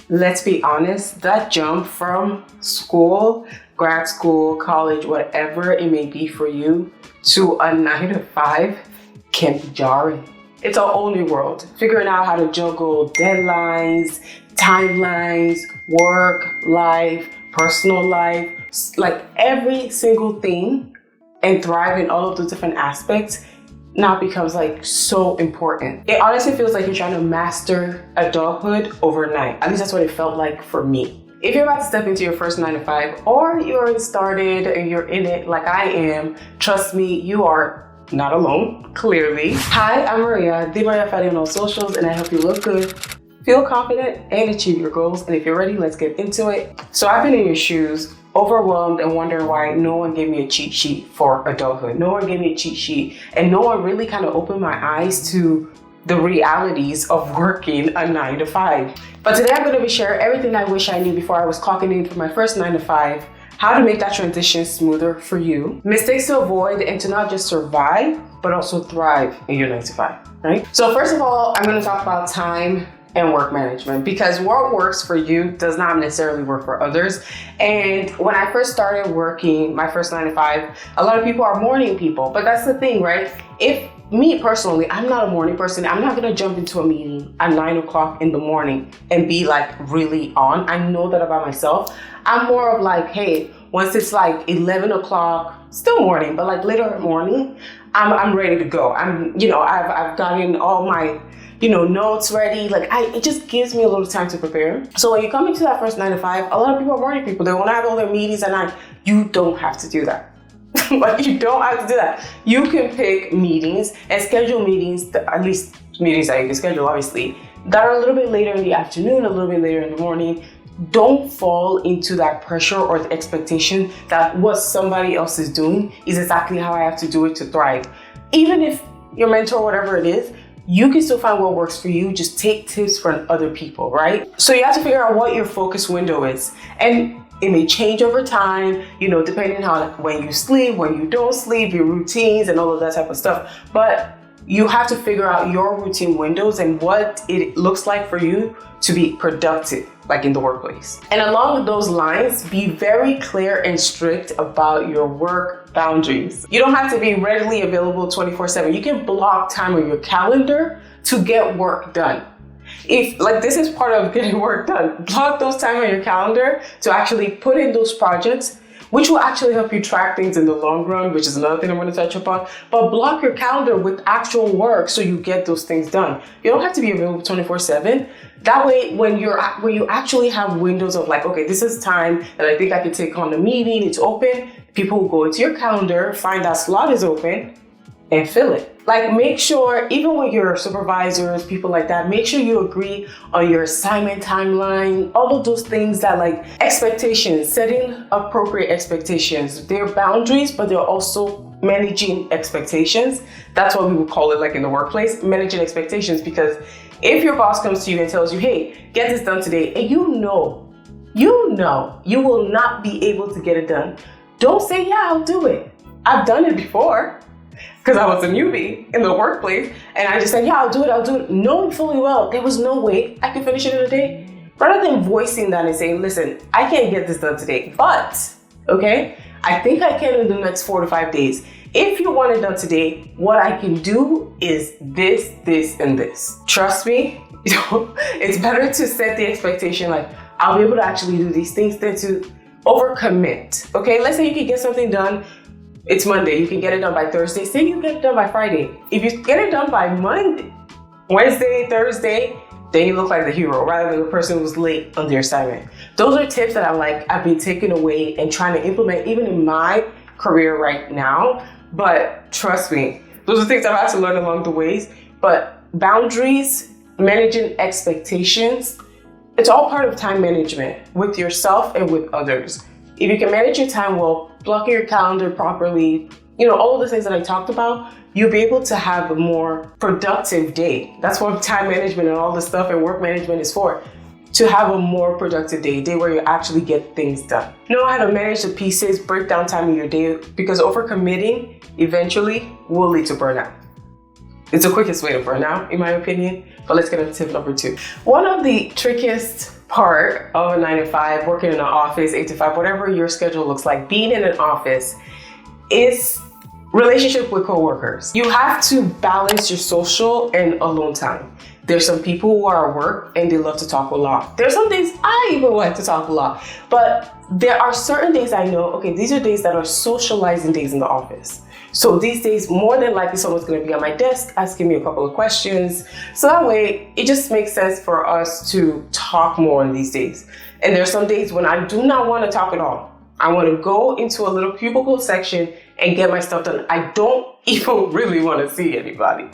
let's be honest, that jump from school, grad school, college, whatever it may be for you, to a 9 to 5 can be jarring. It's a whole new world. Figuring out how to juggle deadlines, timelines, work, life, personal life, like every single thing, and thrive in all of those different aspects now becomes like so important. It honestly feels like you're trying to master adulthood overnight. At least that's what it felt like for me. If you're about to step into your first 9 to 5, or you already started and you're in it like I am, trust me, you are not alone, clearly. Hi, I'm Maria, the Maria Fadi on all socials, and I help you look good, feel confident, and achieve your goals. And if you're ready, let's get into it. So I've been in your shoes, overwhelmed and wondering why no one gave me a cheat sheet for adulthood. No one gave me a cheat sheet, and no one really kind of opened my eyes to the realities of working a 9 to 5. But today I'm going to be sharing everything I wish I knew before I was clocking in for my first 9 to 5, how to make that transition smoother for you, mistakes to avoid, and to not just survive, but also thrive in your 9 to 5, right? So first of all, I'm going to talk about time and work management, because what works for you does not necessarily work for others. And when I first started working my first 9 to 5, a lot of people are morning people, but that's the thing, right? If me personally, I'm not a morning person. I'm not gonna jump into a meeting at 9 o'clock in the morning and be like really on. I know that about myself. I'm more of like, hey, once it's like 11 o'clock, still morning, but like later morning, I'm ready to go. I've gotten all my notes ready. Like it just gives me a little time to prepare. So when you come into that first 9 to 5, a lot of people are morning people. They want to have all their meetings at night. You don't have to do that. Like you don't have to do that. You can pick meetings and schedule meetings, at least meetings that you can schedule, obviously, that are a little bit later in the afternoon, a little bit later in the morning. Don't fall into that pressure or the expectation that what somebody else is doing is exactly how I have to do it to thrive. Even if your mentor, whatever it is, you can still find what works for you. Just take tips from other people, right? So you have to figure out what your focus window is. And it may change over time, depending on when you sleep, when you don't sleep, your routines and all of that type of stuff. But you have to figure out your routine windows and what it looks like for you to be productive, like in the workplace. And along those lines, be very clear and strict about your work boundaries. You don't have to be readily available 24/7. You can block time on your calendar to get work done. If this is part of getting work done, block those time on your calendar to actually put in those projects, which will actually help you track things in the long run, which is another thing I'm going to touch upon. But block your calendar with actual work so you get those things done. You don't have to be available 24/7. That way, when you actually have windows of like, okay, this is time that I think I can take on a meeting, it's open, people will go into your calendar, find that slot is open, and fill it. Like make sure, even with your supervisors, people like that, make sure you agree on your assignment timeline, all of those things that like expectations, setting appropriate expectations. They're boundaries, but they're also managing expectations. That's what we would call it like in the workplace, managing expectations. Because if your boss comes to you and tells you, hey, get this done today, and you know you will not be able to get it done, don't say, yeah, I'll do it. I've done it before. Because I was a newbie in the workplace, and I just said, yeah, I'll do it, knowing fully well there was no way I could finish it in a day. Rather than voicing that and saying, listen, I can't get this done today, but, okay, I think I can in the next 4 to 5 days. If you want it done today, what I can do is this, this, and this. Trust me, it's better to set the expectation like, I'll be able to actually do these things than to overcommit, okay? Let's say you can get something done. It's Monday, you can get it done by Thursday. Say you get it done by Friday. If you get it done by Monday, Wednesday, Thursday, then you look like the hero rather than the person who's late on their assignment. Those are tips that I've been taking away and trying to implement even in my career right now. But trust me, those are things I've had to learn along the ways. But boundaries, managing expectations, it's all part of time management with yourself and with others. If you can manage your time well, blocking your calendar properly, all of the things that I talked about, you'll be able to have a more productive day. That's what time management and all this stuff and work management is for. To have a more productive day, a day where you actually get things done. Know how to manage the pieces, break down time in your day, because overcommitting eventually will lead to burnout. It's the quickest way to burn out, in my opinion. But let's get into tip number 2. One of the trickiest part of a 9 to 5, working in an office, 8 to 5, whatever your schedule looks like, being in an office is relationship with coworkers. You have to balance your social and alone time. There's some people who are at work and they love to talk a lot. There's some days I even like to talk a lot, but there are certain days I know, okay, these are days that are socializing days in the office. So these days, more than likely, someone's going to be on my desk asking me a couple of questions. So that way, it just makes sense for us to talk more on these days. And there's some days when I do not want to talk at all. I want to go into a little cubicle section and get my stuff done. I don't even really want to see anybody.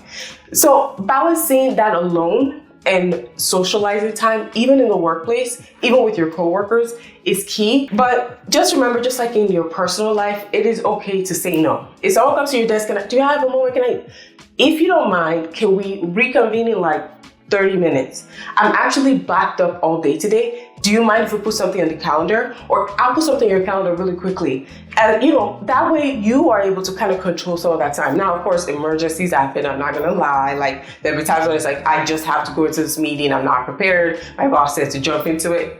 So balancing that alone and socializing time, even in the workplace, even with your coworkers, is key. But just remember, just like in your personal life, it is okay to say no. If someone comes to your desk and do you have a moment? If you don't mind, can we reconvene in like 30 minutes? I'm actually backed up all day today. Do you mind if we put something on the calendar? Or I'll put something on your calendar really quickly. And that way you are able to kind of control some of that time. Now, of course, emergencies happen. I'm not gonna lie. Like there'll be times when it's like, I just have to go into this meeting. I'm not prepared. My boss says to jump into it.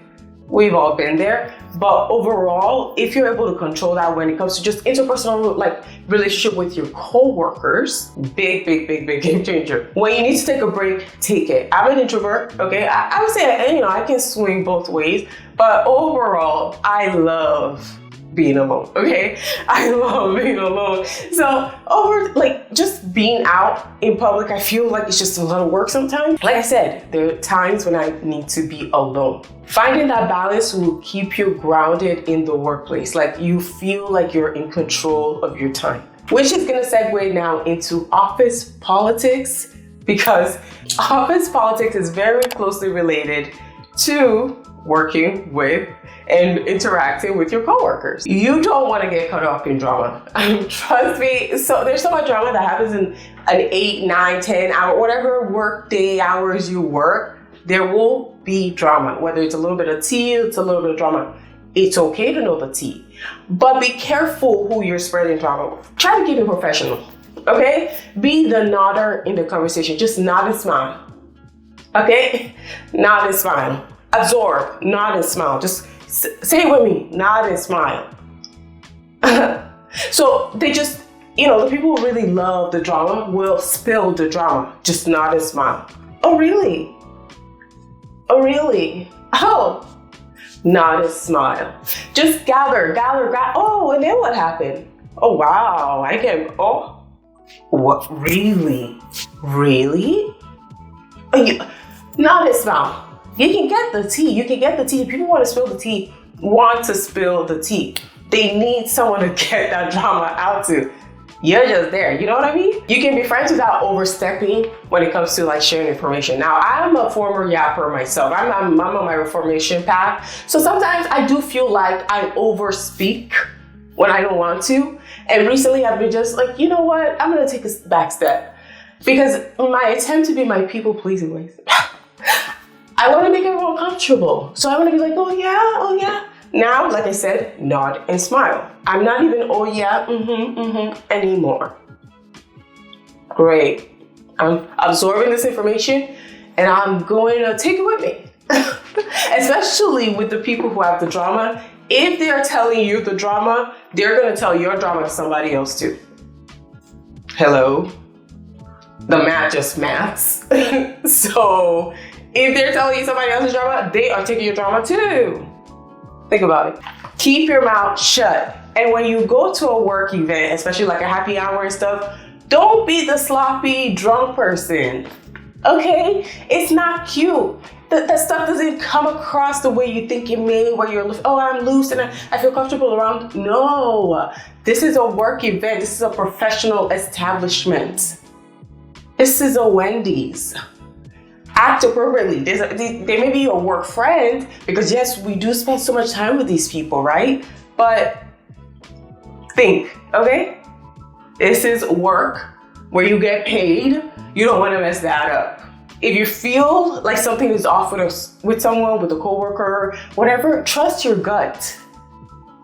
We've all been there. But overall, if you're able to control that when it comes to just interpersonal like relationship with your coworkers, big game changer. When you need to take a break, take it. I'm an introvert, okay? I would say, I can swing both ways, but overall, I love being alone, okay? I love being alone. So just being out in public, I feel like it's just a lot of work sometimes. Like I said, there are times when I need to be alone. Finding that balance will keep you grounded in the workplace. Like you feel like you're in control of your time, which is gonna segue now into office politics, because office politics is very closely related to working with and interacting with your coworkers. You don't want to get caught up in drama. Trust me. So there's so much drama that happens in an 8, 9, 10 hour, whatever work day hours you work, there will be drama. Whether it's a little bit of tea, it's a little bit of drama. It's okay to know the tea, but be careful who you're spreading drama with. Try to keep it professional, okay? Be the nodder in the conversation. Just nod and smile, okay? Nod and smile. Absorb, nod and smile. Just say it with me, nod and smile. So they just, the people who really love the drama will spill the drama. Just nod and smile. Oh, really? Oh, really? Oh, nod and smile. Just gather. Oh, and then what happened? Oh, wow, what, really? Really? Oh, nod and smile. You can get the tea. People want to spill the tea. They need someone to get that drama out to. You're just there, you know what I mean? You can be friends without overstepping when it comes to like sharing information. Now, I'm a former yapper myself. I'm on my reformation path. So sometimes I do feel like I overspeak when I don't want to. And recently I've been just like, you know what? I'm gonna take a back step. Because my attempt to be my people-pleasing ways, I want to make everyone comfortable. So I want to be like, oh yeah. Now, like I said, nod and smile. I'm not even, oh yeah, anymore. Great. I'm absorbing this information and I'm going to take it with me. Especially with the people who have the drama. If they're telling you the drama, they're going to tell your drama to somebody else too. Hello? The math just maths. So if they're telling you somebody else's drama, they are taking your drama too. Think about it. Keep your mouth shut. And when you go to a work event, especially like a happy hour and stuff, don't be the sloppy drunk person. Okay? It's not cute. That stuff doesn't come across the way you think it may, where you're, oh, I'm loose and I feel comfortable around. No. This is a work event. This is a professional establishment. This is a Wendy's. Act appropriately. They may be your work friend, because yes, we do spend so much time with these people, right? But think, okay? This is work where you get paid. You don't want to mess that up. If you feel like something is off with someone, with a coworker, whatever, trust your gut.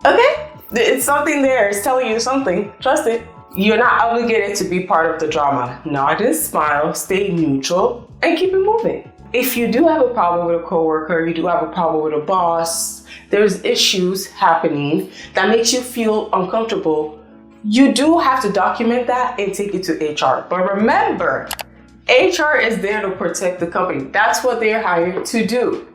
Okay? It's something there. It's telling you something. Trust it. You're not obligated to be part of the drama. Nod and smile, stay neutral, and keep it moving. if you do have a problem with a coworker, you do have a problem with a boss, there's issues happening that makes you feel uncomfortable, you do have to document that and take it to HR. But remember, HR is there to protect the company. That's what they're hired to do.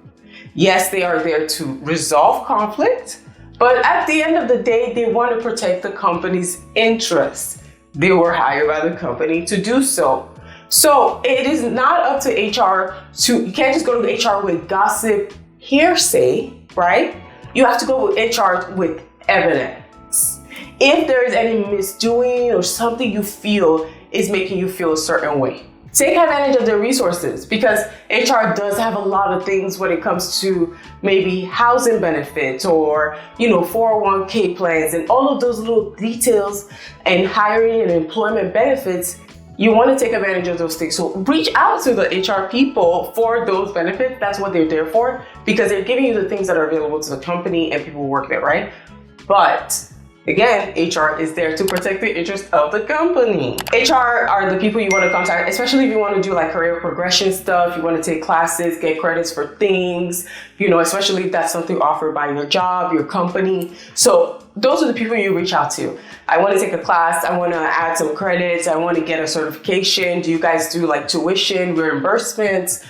Yes, they are there to resolve conflict, but at the end of the day, they want to protect the company's interests. They were hired by the company to do so. So it is not up to HR you can't just go to HR with gossip, hearsay, right? You have to go with HR with evidence. If there is any misdoing or something you feel is making you feel a certain way, take advantage of their resources, because HR does have a lot of things when it comes to maybe housing benefits or, 401k plans and all of those little details and hiring and employment benefits. You want to take advantage of those things. So reach out to the HR people for those benefits. That's what they're there for, because they're giving you the things that are available to the company and people who work there, right? But again, HR is there to protect the interest of the company. HR are the people you want to contact, especially if you want to do like career progression stuff, you want to take classes, get credits for things, especially if that's something offered by your job, your company. So those are the people you reach out to. I want to take a class, I want to add some credits, I want to get a certification. Do you guys do like tuition, reimbursements?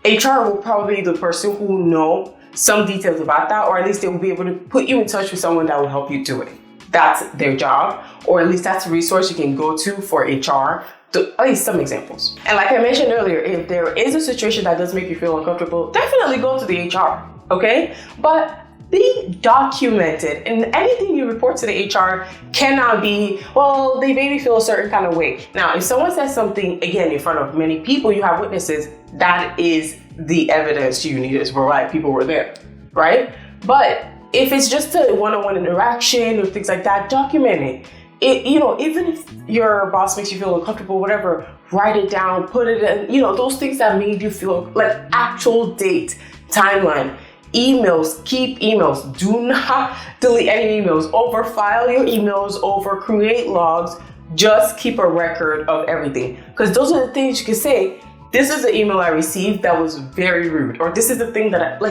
HR will probably be the person who will know some details about that, or at least they will be able to put you in touch with someone that will help you do it. That's their job, or at least that's a resource you can go to for HR. At least some examples. And like I mentioned earlier, if there is a situation that does make you feel uncomfortable, definitely go to the HR, okay? But be documented, and anything you report to the HR cannot be, well, they made me feel a certain kind of way. Now, if someone says something, again, in front of many people, you have witnesses, that is the evidence you need to provide. People were there, right? But if it's just a one-on-one interaction or things like that, document it. Even if your boss makes you feel uncomfortable, whatever, write it down, put it in, those things that made you feel like actual date, timeline. Emails, keep emails. Do not delete any emails. Overfile your emails, over create logs. Just keep a record of everything. Because those are the things you can say, this is the email I received that was very rude, or this is the thing that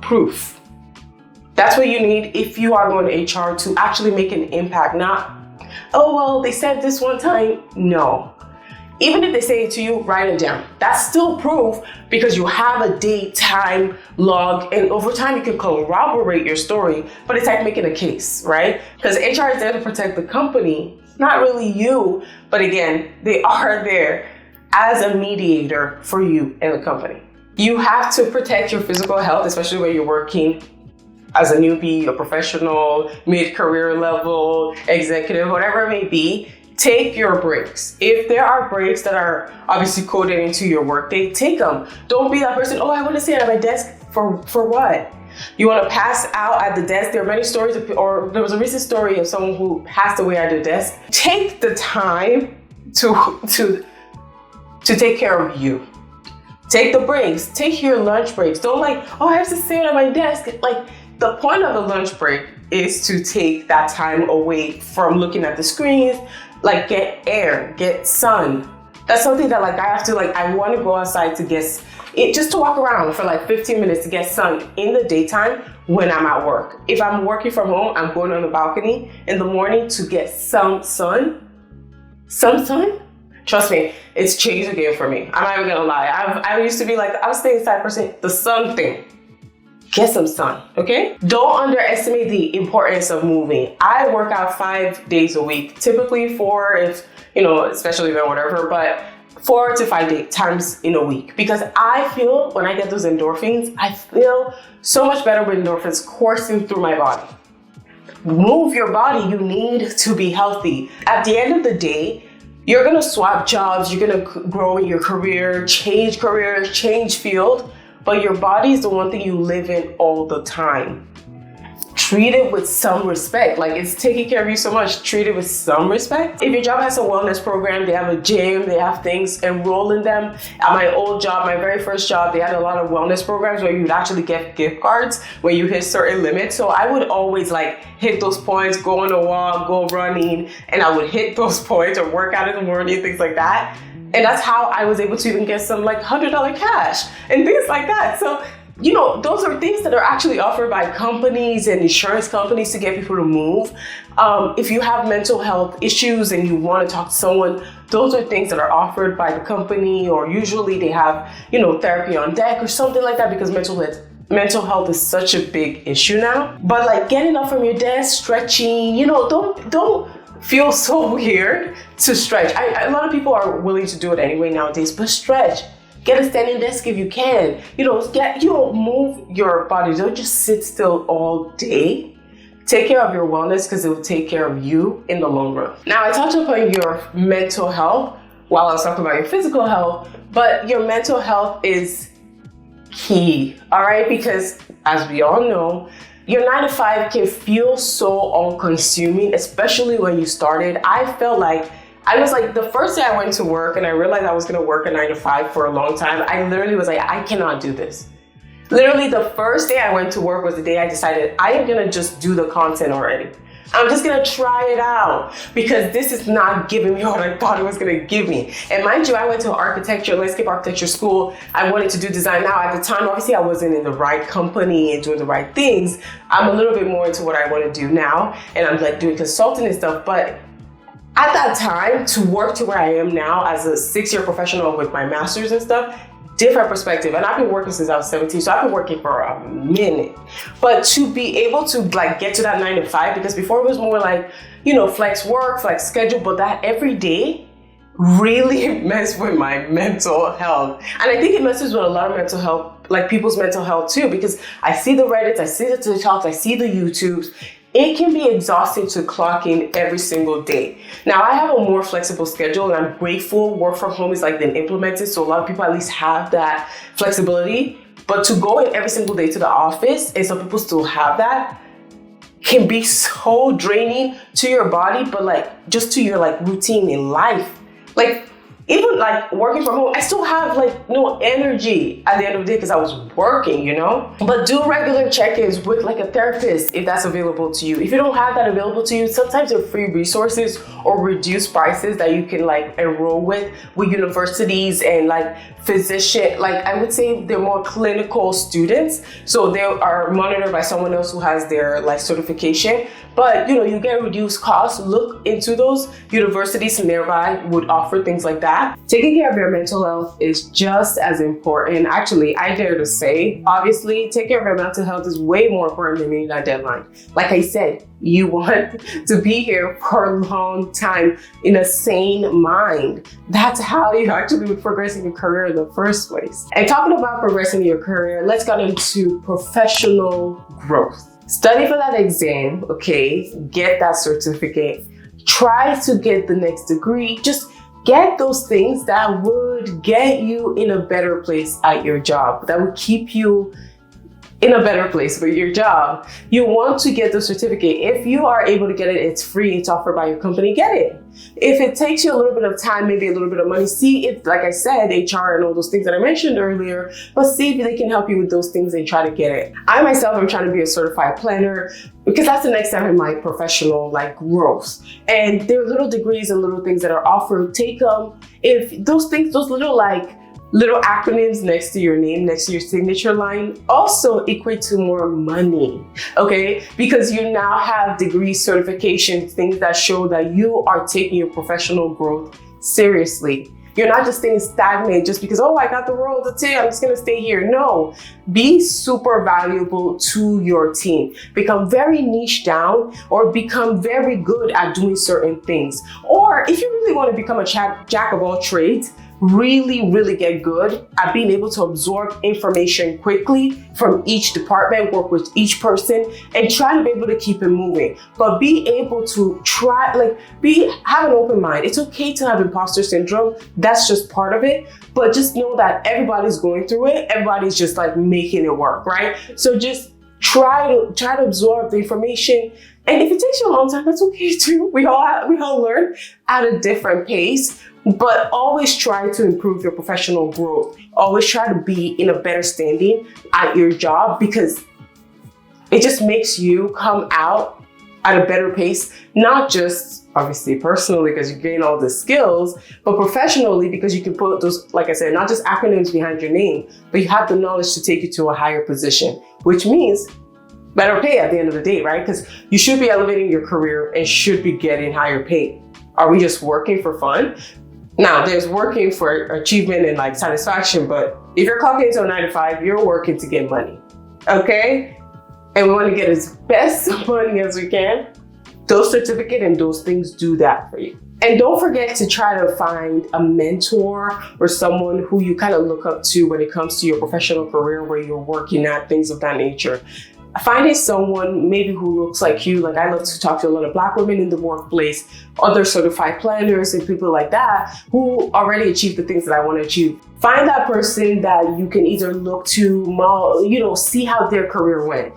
proof. That's what you need if you are going to HR to actually make an impact. Not, oh, well, they said this one time. No. Even if they say it to you, write it down. That's still proof, because you have a date, time, log, and over time you can corroborate your story, but it's like making a case, right? Because HR is there to protect the company, not really you, but again, they are there as a mediator for you and the company. You have to protect your physical health, especially when you're working as a newbie, a professional, mid-career level, executive, whatever it may be. Take your breaks. If there are breaks that are obviously coded into your workday, take them. Don't be that person, oh, I want to sit at my desk for what? You want to pass out at the desk. There are many stories, or there was a recent story of someone who passed away at the desk. Take the time to take care of you. Take the breaks. Take your lunch breaks. Don't oh, I have to sit at my desk. The point of the lunch break is to take that time away from looking at the screens, get air, get sun. That's something that I have to, I want to go outside to get it, just to walk around for 15 minutes to get sun in the daytime when I'm at work. If I'm working from home, I'm going on the balcony in the morning to get some sun. Some sun? Trust me, it's changed again for me. I'm not even gonna lie. I used to be I was staying inside %, the sun thing. Get some sun, okay? Don't underestimate the importance of moving. I work out 5 days a week, typically 4 if, especially event, whatever, but 4 to 5 times in a week, because I feel when I get those endorphins, I feel so much better with endorphins coursing through my body. Move your body. You need to be healthy. At the end of the day, you're gonna swap jobs, you're gonna grow in your career, change careers, change field, but your body is the one thing you live in all the time. Treat it with some respect. It's taking care of you so much. Treat it with some respect. If your job has a wellness program, they have a gym, they have things, enroll in them. At my old job, my very first job, they had a lot of wellness programs where you'd actually get gift cards when you hit certain limits. So I would always hit those points, go on a walk, go running, and I would hit those points or work out in the morning, things like that. And that's how I was able to even get some like $100 cash and things like that. So, you know, those are things that are actually offered by companies and insurance companies to get people to move. If you have mental health issues and you want to talk to someone, those are things that are offered by the company, or usually they have, you know, therapy on deck or something like that, because mental health is such a big issue now. But like getting up from your desk, stretching, you know, don't feel so weird to stretch. A lot of people are willing to do it anyway nowadays, but stretch. Get a standing desk if you can. You know, move your body. Don't just sit still all day. Take care of your wellness, because it will take care of you in the long run. Now, I touched upon your mental health while I was talking about your physical health, but your mental health is key, all right? Because as we all know, your 9 to 5 can feel so all-consuming, especially when you started. I was like, the first day I went to work and I realized I was gonna work a 9 to 5 for a long time, I literally was like, I cannot do this. Literally the first day I went to work was the day I decided I am gonna just do the content already. I'm just gonna try it out, because this is not giving me what I thought it was gonna give me. And mind you, I went to landscape architecture school. I wanted to do design. Now at the time, obviously I wasn't in the right company and doing the right things. I'm a little bit more into what I wanna do now, and I'm like doing consulting and stuff. But at that time, to work to where I am now as a 6-year professional with my master's and stuff, different perspective. And I've been working since I was 17, so I've been working for a minute. But to be able to like get to that 9 to 5, because before it was more like, you know, flex work, flex schedule, but that every day really messed with my mental health. And I think it messes with a lot of mental health, like people's mental health too, because I see the Reddits, I see the TikToks, I see the YouTubes. It can be exhausting to clock in every single day. Now, I have a more flexible schedule, and I'm grateful work from home is like been implemented, so a lot of people at least have that flexibility. But to go in every single day to the office, and some people still have that, can be so draining to your body, but like just to your like routine in life. Like even like working from home, I still have like no energy at the end of the day because I was working, you know? But do regular check-ins with like a therapist if that's available to you. If you don't have that available to you, sometimes there are free resources or reduced prices that you can like enroll with universities and like physician, like I would say they're more clinical students. So they are monitored by someone else who has their like certification. But you know, you get reduced costs. Look into those. Universities nearby would offer things like that. Taking care of your mental health is just as important. Actually, I dare to say, obviously, taking care of your mental health is way more important than meeting that deadline. Like I said, you want to be here for a long time in a sane mind. That's how you actually would progress in your career in the first place. And talking about progressing in your career, let's get into professional growth. Study for that exam, okay? Get that certificate. Try to get the next degree. Just get those things that would get you in a better place at your job, that would keep you in a better place with your job. You want to get the certificate. If you are able to get it, it's free, it's offered by your company, get it. If it takes you a little bit of time, maybe a little bit of money, see if, like I said, HR and all those things that I mentioned earlier, but see if they can help you with those things and try to get it. I myself am trying to be a certified planner because that's the next step in my professional like growth. And there are little degrees and little things that are offered. Take them. If those things, those little acronyms next to your name, next to your signature line, also equate to more money, okay? Because you now have degree certifications, things that show that you are taking your professional growth seriously. You're not just staying stagnant just because, oh, I got the role of the team, I'm just gonna stay here. No, be super valuable to your team. Become very niche down or become very good at doing certain things. Or if you really wanna become a jack of all trades, really get good at being able to absorb information quickly from each department, work with each person, and try to be able to keep it moving. But be able to have an open mind. It's okay to have imposter syndrome. That's just part of it. But just know that everybody's going through it. Everybody's just like making it work, right? So just try to absorb the information. And if it takes you a long time, that's okay too. We all learn at a different pace. But always try to improve your professional growth. Always try to be in a better standing at your job because it just makes you come out at a better pace, not just obviously personally because you gain all the skills, but professionally because you can put those, like I said, not just acronyms behind your name, but you have the knowledge to take you to a higher position, which means better pay at the end of the day, right? Because you should be elevating your career and should be getting higher pay. Are we just working for fun? Now, there's working for achievement and like satisfaction, but if you're clocking into a 9 to 5, you're working to get money, okay? And we want to get as best money as we can. Those certificates and those things do that for you. And don't forget to try to find a mentor or someone who you kind of look up to when it comes to your professional career where you're working at, things of that nature. Finding someone maybe who looks like you, like I love to talk to a lot of Black women in the workplace, other certified planners and people like that who already achieved the things that I want to achieve. Find that person that you can either look to, see how their career went,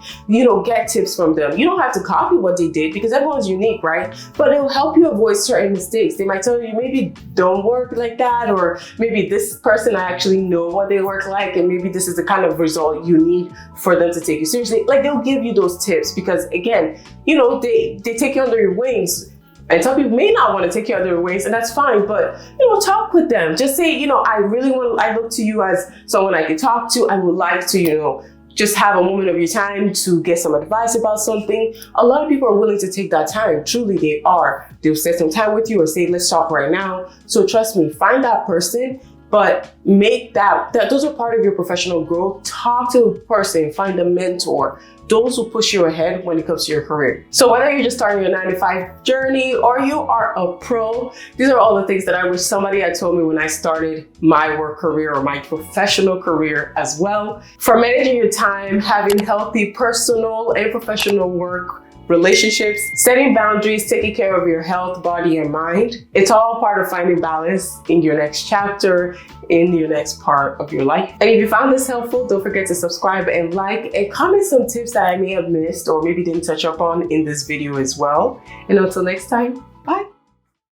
get tips from them. You don't have to copy what they did because everyone's unique, right? But it will help you avoid certain mistakes. They might tell you maybe don't work like that, or maybe this person, I actually know what they work like, and maybe this is the kind of result you need for them to take you seriously. Like they'll give you those tips because again, they take you under your wings. And some people may not want to take you under their wings, and that's fine, but, talk with them. Just say, I look to you as someone I can talk to. I would like to, just have a moment of your time to get some advice about something. A lot of people are willing to take that time. Truly, they are. They'll set some time with you or say, let's talk right now. So trust me, find that person, but make that those are part of your professional growth. Talk to a person, find a mentor. Those will push you ahead when it comes to your career. So whether you're just starting your 9 to 5 journey or you are a pro, these are all the things that I wish somebody had told me when I started my work career or my professional career as well. For managing your time, having healthy personal and professional work relationships, setting boundaries, taking care of your health, body, and mind. It's all part of finding balance in your next chapter, in your next part of your life. And if you found this helpful, don't forget to subscribe and like and comment some tips that I may have missed or maybe didn't touch up on in this video as well. And until next time,